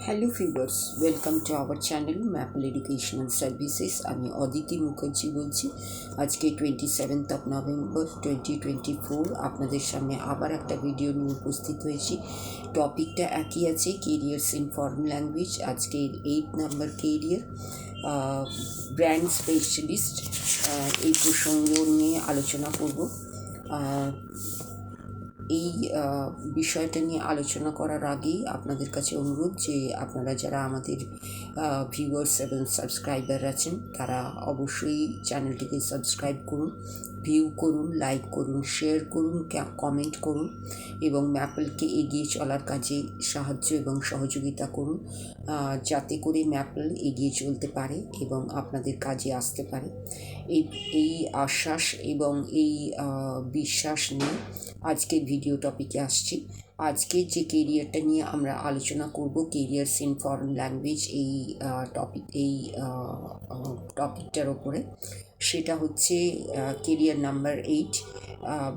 Hello viewers, welcome to our channel maple educational services. আমি অদিতি মুখার্জি বলছি। আজকে 27 নভেম্বর 2024 আপনাদের সামনে আবার একটা ভিডিও নিয়ে উপস্থিত হয়েছি। টপিকটা একই আছে, কেরিয়ার্স ইন ফরেন ল্যাঙ্গুয়েজ। আজকের 8 নাম্বার কেরিয়ার ব্র্যান্ড স্পেশালিস্ট, এই প্রসঙ্গ নিয়ে আলোচনা করব। এই বিষয়টা নিয়ে আলোচনা করার আগেই আপনাদের কাছে অনুরোধ যে আপনারা যারা আমাদের ভিউয়ার্স এবং সাবস্ক্রাইবার আছেন তারা অবশ্যই চ্যানেলটিকে সাবস্ক্রাইব করুন, ভিউ করুন, লাইক করুন, শেয়ার করুন, কমেন্ট করুন এবং ম্যাপলকে এগিয়ে চলার কাজে সাহায্য এবং সহযোগিতা করুন, যাতে করে ম্যাপল এগিয়ে চলতে পারে এবং আপনাদের কাজে আসতে পারে। এই আশ্বাস এবং এই বিশ্বাস নিয়ে আজকের ভিডিও টপিকে আসছি। আজকে যে কেরিয়ারটা নিয়ে আমরা আলোচনা করব, কেরিয়ার্স ইন ফরেন ল্যাঙ্গুয়েজ, এই টপিকটার ওপরে, সেটা হচ্ছে কেরিয়ার নাম্বার 8,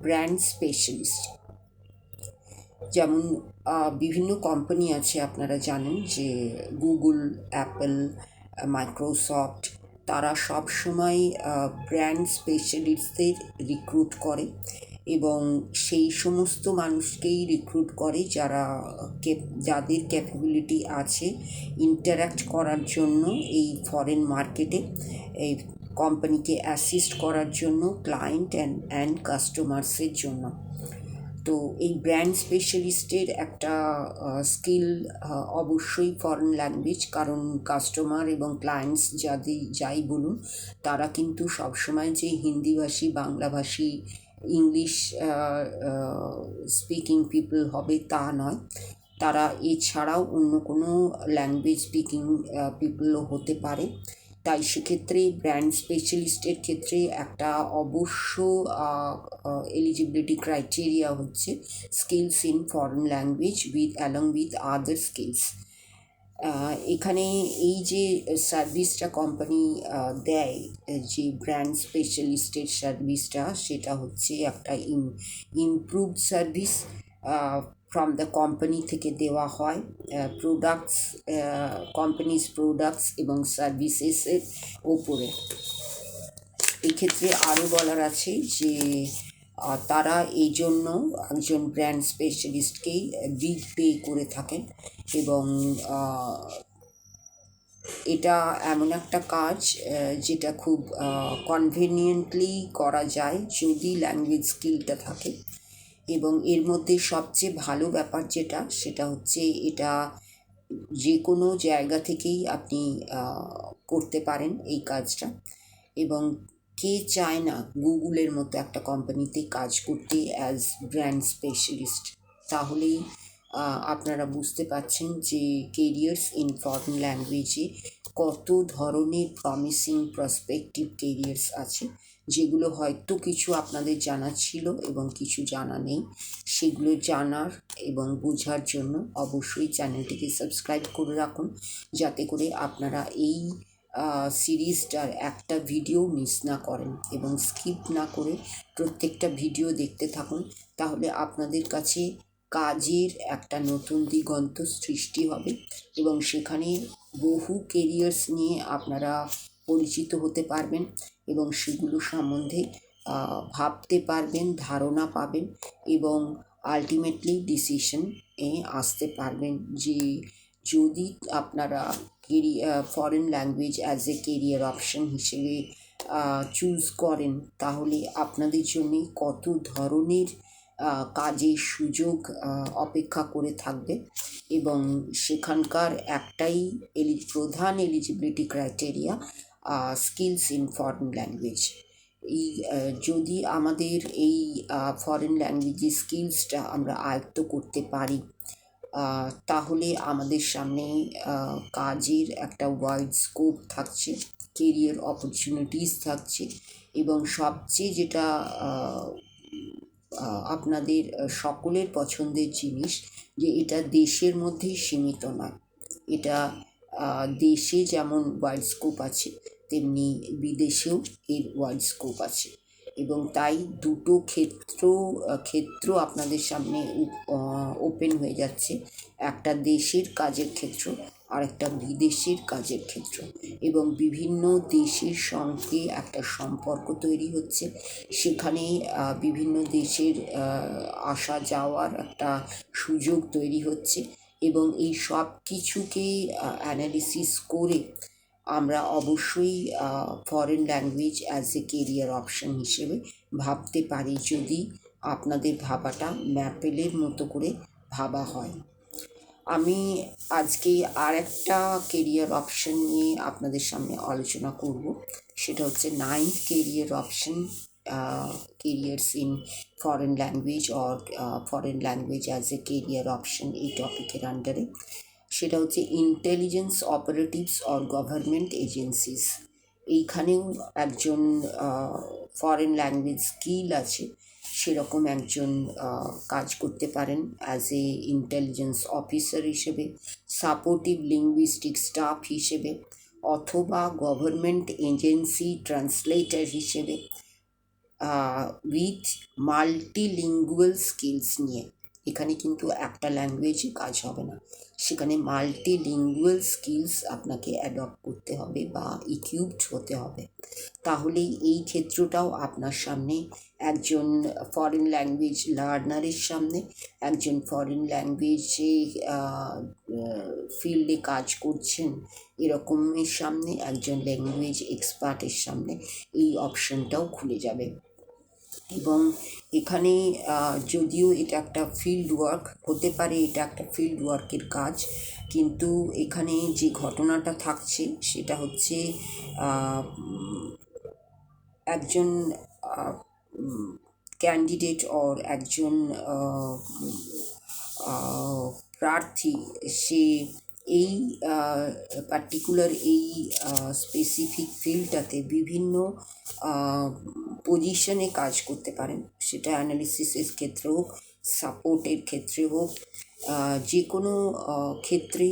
ব্র্যান্ড স্পেশালিস্ট। যেমন বিভিন্ন কোম্পানি আছে, আপনারা জানেন যে গুগল, অ্যাপল, মাইক্রোসফট, তারা সব সময় ব্র্যান্ড স্পেশালিস্টদের রিক্রুট করে এবং সেই সমস্ত মানুষকেই রিক্রুট করে যাদের ক্যাপাবিলিটি আছে ইন্টারাক্ট করার জন্য এই ফরেন মার্কেটে, এই কোম্পানিকে অ্যাসিস্ট করার জন্য, ক্লায়েন্ট অ্যান্ড কাস্টমার্সের জন্য। তো এই ব্র্যান্ড স্পেশালিস্টের একটা স্কিল অবশ্যই ফরেন ল্যাঙ্গুয়েজ, কারণ কাস্টমার এবং ক্লায়েন্টস যাই বলুন, তারা কিন্তু সবসময় যে হিন্দিভাষী, বাংলাভাষী, ইংলিশ স্পিকিং পিপল হবে তা নয়। তারা এছাড়াও অন্য কোনো ল্যাঙ্গুয়েজ স্পিকিং পিপলও হতে পারে। তাই সেক্ষেত্রে ব্র্যান্ড স্পেশালিস্টের ক্ষেত্রে একটা অবশ্য এলিজিবিলিটি ক্রাইটেরিয়া হচ্ছে skills in foreign language along with other skills. এখানে এই যে সার্ভিসটা কোম্পানি দেয়, যে ব্র্যান্ড স্পেশালিস্টের সার্ভিসটা, সেটা হচ্ছে একটা improved service from the company থেকে দেওয়া হয় প্রোডাক্টস, কোম্পানিজ প্রোডাক্টস এবং সার্ভিসেসের ওপরে। এক্ষেত্রে আরও বলার আছে যে তারা এই জন্য একজন ব্র্যান্ড স্পেশালিস্টকেই বিগ পে করে থাকেন এবং এটা এমন একটা কাজ যেটা খুব কনভিনিয়েন্টলি করা যায় যদি ল্যাঙ্গুয়েজ স্কিলটা থাকে। এবং এর মধ্যে সবচেয়ে ভালো ব্যাপার সেটা হচ্ছে এটা যে কোনো জায়গা থেকেই আপনি করতে পারেন এই কাজটা। এবং কে চায় না গুগলের মতো একটা কোম্পানিতে কাজ করতে অ্যাজ ব্র্যান্ড স্পেশালিস্ট? তাহলেই আপনারা বুঝতে পারছেন যে কেরিয়ার্স ইন ফরেন ল্যাঙ্গুয়েজে কত ধরনের প্রমিসিং প্রসপেক্টিভ কেরিয়ার্স আছে, যেগুলো হয়তো কিছু আপনাদের জানা ছিল এবং কিছু জানা নেই। সেগুলো জানার এবং বোঝার জন্য অবশ্যই চ্যানেলটিকে সাবস্ক্রাইব করে রাখুন, যাতে করে আপনারা এই সিরিজটার একটা ভিডিও মিস না করেন এবং স্কিপ না করে প্রত্যেকটা ভিডিও দেখতে থাকুন। তাহলে আপনাদের কাছে কাজের একটা নতুন দিগন্ত সৃষ্টি হবে এবং সেখানে বহু কেরিয়ার্স নিয়ে আপনারা পরিচিত হতে পারবেন এবং সেগুলো সম্বন্ধে ভাবতে পারবেন, ধারণা পাবেন এবং আলটিমেটলি ডিসিশনে আসতে পারবেন যে যদি আপনারা foreign language as a career option হিসেবে চুজ করেন, তাহলে আপনাদের জন্যে কত ধরনের কাজের সুযোগ অপেক্ষা করে থাকবে। এবং সেখানকার একটাই প্রধান eligibility criteria skills in foreign language. এই যদি আমাদের এই ফরেন ল্যাঙ্গুয়েজের স্কিলসটা আমরা আয়ত্ত করতে পারি, তাহলে আমাদের সামনে কাজের একটা ওয়াইড স্কোপ থাকছে, কেরিয়ার অপরচুনিটিস থাকছে এবং সবচেয়ে যেটা আপনাদের সকলের পছন্দের জিনিস, যে এটা দেশের মধ্যেই সীমিত নয়। এটা দেশে যেমন ওয়াইড স্কোপ আছে, তেমনি বিদেশেও এর ওয়াইড স্কোপ আছে। এবং তাই দুটো ক্ষেত্র আপনাদের সামনে ওপেন হয়ে যাচ্ছে, একটা দেশের কাজের ক্ষেত্র আর একটা বিদেশের কাজের ক্ষেত্র, এবং বিভিন্ন দেশের সঙ্গে একটা সম্পর্ক তৈরি হচ্ছে। সেখানে বিভিন্ন দেশের আসা যাওয়ার একটা সুযোগ তৈরি হচ্ছে, এবং এই সব কিছুকে অ্যানালিসিস করে আমরা অবশ্যই foreign language as a career option হিসেবে ভাবতে পারি, যদি আপনাদের ভাবাটা ম্যাপেলের মতো করে ভাবা হয়। আমি আজকে আর একটা কেরিয়ার অপশন নিয়ে আপনাদের সামনে আলোচনা করব। সেটা হচ্ছে 9th career option, careers in foreign language or foreign language as a career option, এই টপিকের আন্ডারে। সেটা হচ্ছে intelligence operatives or government agencies. এইখানেও একজন ফরেন ল্যাঙ্গুয়েজ স্কিল আছে সেরকম একজন কাজ করতে পারেন অ্যাজ এ ইন্টেলিজেন্স অফিসার হিসেবে, সাপোর্টিভ লিঙ্গুইস্টিক স্টাফ হিসেবে, অথবা গভর্নমেন্ট এজেন্সি ট্রান্সলেটর হিসেবে, উইথ মাল্টিলিঙ্গুয়াল স্কিলস নিয়ে। এখানে কিন্তু একটা ল্যাঙ্গুয়েজে কাজ হবে না, সেখানে মাল্টিলিঙ্গুয়াল স্কিলস আপনাকে অ্যাডপ্ট করতে হবে বা ইকুইপড হতে হবে। তাহলেই এই ক্ষেত্রটাও আপনার সামনে, একজন ফরেন ল্যাঙ্গুয়েজ লার্নারের সামনে, একজন ফরেন ল্যাঙ্গুয়েজে ফিল্ডে কাজ করছেন এরকমের সামনে, একজন ল্যাঙ্গুয়েজ এক্সপার্টের সামনে এই অপশনটাও খুলে যাবে। এবং এখানে যদিও এটা একটা ফিল্ড ওয়ার্ক হতে পারে, এটা একটা ফিল্ড ওয়ার্কের কাজ, কিন্তু এখানে যে ঘটনাটা থাকছে সেটা হচ্ছে একজন ক্যান্ডিডেট অর একজন প্রার্থী, সে এই পার্টিকুলার এই স্পেসিফিক ফিল্ডটাতে বিভিন্ন পজিশনে কাজ করতে পারেন, সেটা অ্যানালিসিসের ক্ষেত্রে হোক, সাপোর্টের ক্ষেত্রে হোক, যে কোনো ক্ষেত্রে,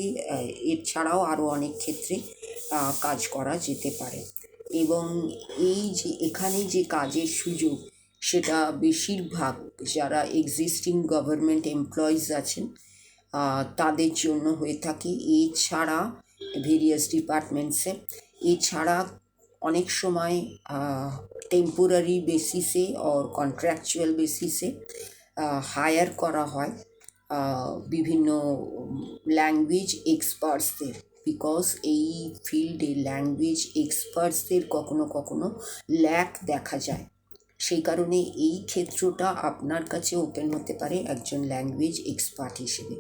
এছাড়াও আরও অনেক ক্ষেত্রে কাজ করা যেতে পারে। এবং এই যে এখানে যে কাজের সুযোগ, সেটা বেশিরভাগ যারা এক্সিস্টিং গভর্নমেন্ট এমপ্লয়িজ আছেন তাদের জন্য হয়ে থাকে। এছাড়া ভেরিয়াস ডিপার্টমেন্টসে, এছাড়া অনেক সময় টেম্পোরারি বেসিসে অর কন্ট্রাকচুয়াল বেসিসে হায়ার করা হয় বিভিন্ন ল্যাঙ্গুয়েজ এক্সপার্টসদের, বিকজ এই ফিল্ডে ল্যাঙ্গুয়েজ এক্সপার্টসদের কখনো কখনো ল্যাক দেখা যায়। সেই কারণে এই ক্ষেত্রটা আপনার কাছে ওপেন হতে পারে একজন ল্যাঙ্গুয়েজ এক্সপার্ট হিসেবে।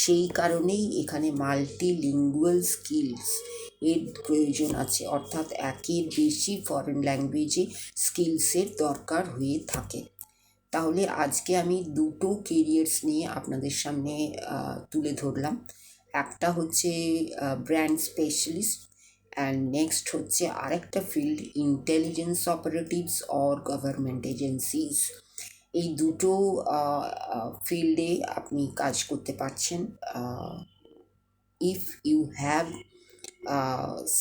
সেই কারণেই এখানে মাল্টিলিঙ্গুয়াল স্কিলস এর প্রয়োজন আছে, অর্থাৎ একের বেশি ফরেন ল্যাঙ্গুয়েজে স্কিলসের দরকার হয়ে থাকে। তাহলে আজকে আমি দুটো কেরিয়ার্স নিয়ে আপনাদের সামনে তুলে ধরলাম। একটা হচ্ছে ব্র্যান্ড স্পেশালিস্ট, অ্যান্ড নেক্সট হচ্ছে আরেকটা field intelligence operatives or government agencies. এই দুটো ফিল্ডে আপনি কাজ করতে পারছেন if you have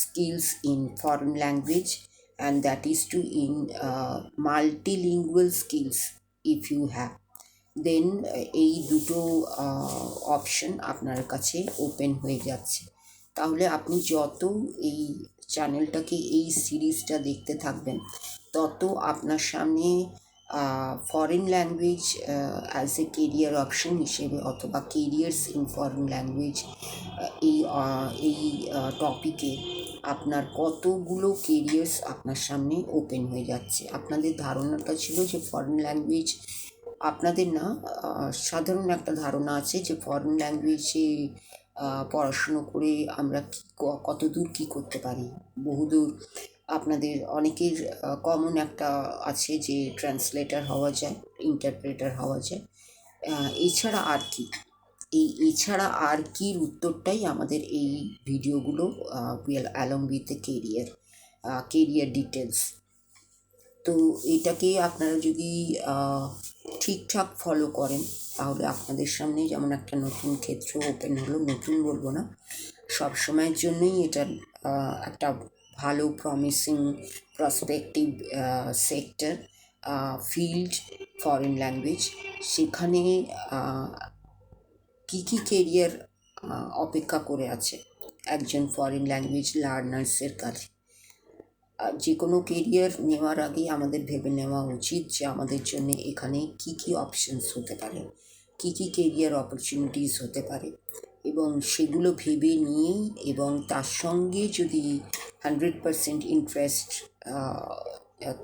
skills in foreign language, and that is to in multilingual skills if you have, দেন এই দুটো অপশন আপনার কাছে ওপেন হয়ে যাচ্ছে। তাহলে আপনি যত এই চ্যানেলটাকে, এই সিরিজটা দেখতে থাকবেন, তত আপনার সামনে foreign language as a career option হিসেবে, অথবা কেরিয়ার্স ইন ফরেন ল্যাঙ্গুয়েজ, এই এই টপিকে আপনার কতগুলো কেরিয়ার্স আপনার সামনে ওপেন হয়ে যাচ্ছে। আপনাদের ধারণাটা ছিল যে ফরেন ল্যাঙ্গুয়েজ, আপনাদের না, সাধারণ একটা ধারণা আছে যে ফরেন ল্যাঙ্গুয়েজে পড়াশুনো করে আমরা কত দূর কী করতে পারি, বহুদূর। আপনাদের অনেকের কমন একটা আছে যে ট্রান্সলেটার হওয়া যায়, ইন্টারপ্রেটার হওয়া যায়, এছাড়া আর কি, এছাড়া আর কির উত্তরটাই আমাদের এই ভিডিওগুলো, along with the career details. তো এটাকে আপনারা যদি ঠিকঠাক ফলো করেন, তাহলে আপনাদের সামনে যেমন একটা নতুন ক্ষেত্র ওপেন হলো, নতুন বলবো না, সব সময়ের জন্যই এটা একটা ভালো promising prospective sector field foreign language, সেখানে কী কী কেরিয়ার অপেক্ষা করে আছে একজন ফরেন ল্যাঙ্গুয়েজ লার্নার্সের কাছে। যে কোনো কেরিয়ার নেওয়ার আগে আমাদের ভেবে নেওয়া উচিত যে আমাদের জন্য এখানে কী কী অপশনস হতে পারে, কী কী কেরিয়ার অপরচুনিটিস হতে পারে, এবং সেগুলো ভেবে নিয়েই এবং তার সঙ্গে যদি 100% ইন্টারেস্ট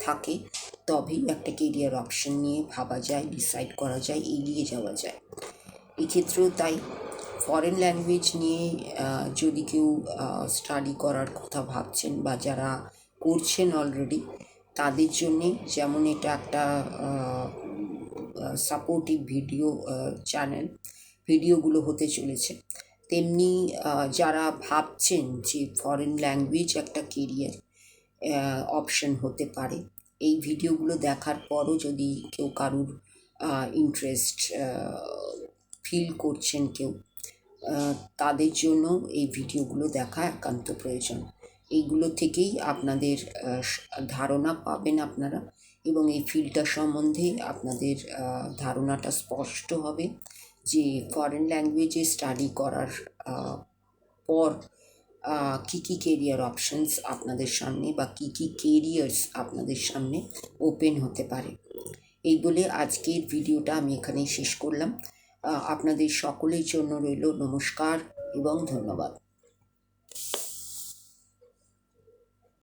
থাকে তবেই একটা কেরিয়ার অপশন নিয়ে ভাবা যায়, ডিসাইড করা যায়, এগিয়ে যাওয়া যায়। এক্ষেত্রেও তাই ফরেন ল্যাঙ্গুয়েজ নিয়ে যদি কেউ স্টাডি করার কথা ভাবছেন বা যারা করছেন অলরেডি, তাদের জন্যে যেমন এটা একটা সাপোর্টিভ চ্যানেল, ভিডিওগুলো হতে চলেছে, তেমনি যারা ভাবছেন যে ফরেন ল্যাঙ্গুয়েজ একটা কেরিয়ার অপশন হতে পারে, এই ভিডিওগুলো দেখার পরও যদি কেউ কারুর ইন্টারেস্ট ফিল করছেন কেউ, তাদের জন্য এই ভিডিওগুলো দেখা একান্ত প্রয়োজন। এইগুলো থেকেই আপনাদের ধারণা পাবেন আপনারা, এবং এই ফিল্ডটা সম্বন্ধে আপনাদের ধারণাটা স্পষ্ট হবে যে ফরেন ল্যাঙ্গুয়েজে স্টাডি করার পর কী কী কেরিয়ার অপশনস আপনাদের সামনে বা কী কী কেরিয়ার্স আপনাদের সামনে ওপেন হতে পারে। এই বলে আজকের ভিডিওটা আমি এখানেই শেষ করলাম। আপনাদের সকলের জন্য রইল নমস্কার এবং ধন্যবাদ।